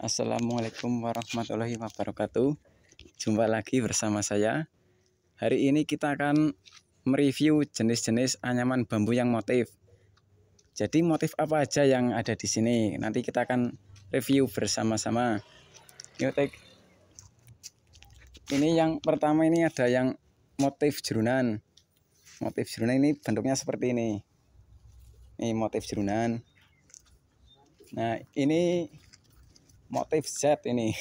Assalamualaikum warahmatullahi wabarakatuh. Jumpa lagi bersama saya. Hari ini kita akan mereview jenis-jenis anyaman bambu yang motif. Jadi motif apa aja yang ada di sini? Nanti kita akan review bersama-sama. Ini yang pertama, ini ada yang motif jerunan. Motif jerunan ini bentuknya seperti ini. Ini motif jerunan. Nah, ini motif Z ini.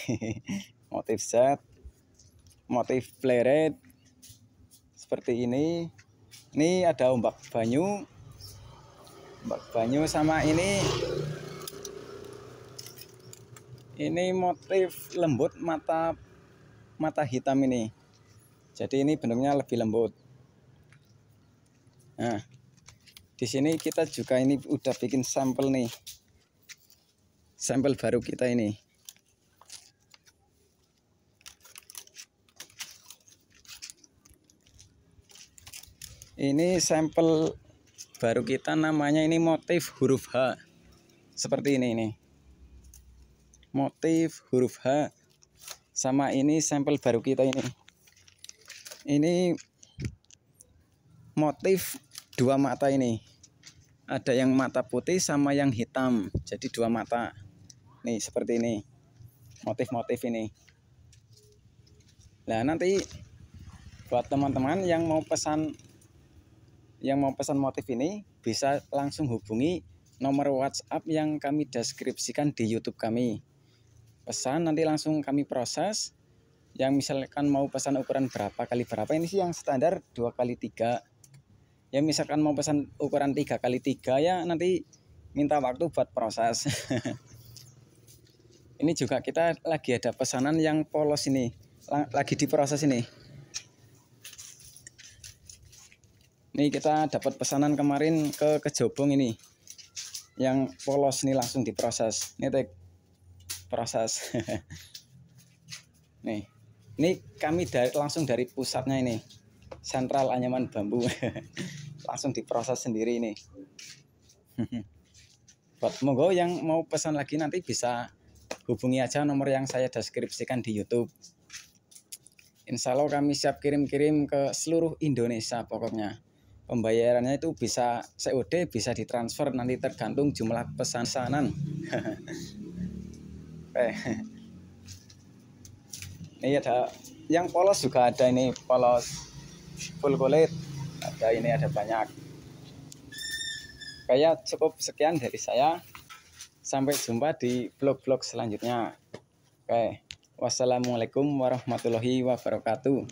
Motif Z, motif pleret seperti ini. Ini ada ombak banyu. Ombak banyu sama ini motif lembut mata hitam ini. Jadi ini bentuknya lebih lembut. Nah, di sini kita juga ini udah bikin sampel nih. Sampel baru kita ini. Ini sampel baru kita, namanya ini motif huruf H. Seperti ini. Motif huruf H. Sama ini sampel baru kita ini. Ini motif dua mata ini. Ada yang mata putih sama yang hitam. Jadi dua mata. Nih seperti ini. Motif-motif ini. Nah, nanti buat teman-teman yang mau pesan motif ini, bisa langsung hubungi nomor WhatsApp yang kami deskripsikan di YouTube kami. Pesan nanti langsung kami proses. Yang misalkan mau pesan ukuran berapa kali berapa, ini sih yang standar 2x3. Ya misalkan mau pesan ukuran 3x3, ya nanti minta waktu buat proses. Ini juga kita lagi ada pesanan yang polos ini, lagi diproses ini. Ini kita dapat pesanan kemarin ke Kejobong ini, yang polos ini langsung diproses. Ini proses. Nih, ini kami langsung dari pusatnya ini, sentral anyaman bambu. Langsung diproses sendiri ini. Buat monggo yang mau pesan lagi nanti bisa hubungi aja nomor yang saya deskripsikan di YouTube. Insya Allah kami siap kirim-kirim ke seluruh Indonesia pokoknya. Pembayarannya itu bisa COD, bisa ditransfer, nanti tergantung jumlah pesanan. Ini ada yang polos juga ada, ini polos full kulit. Ada ini, ada banyak. Kayak cukup sekian dari saya. Sampai jumpa di vlog-vlog selanjutnya. Oke. Wassalamualaikum warahmatullahi wabarakatuh.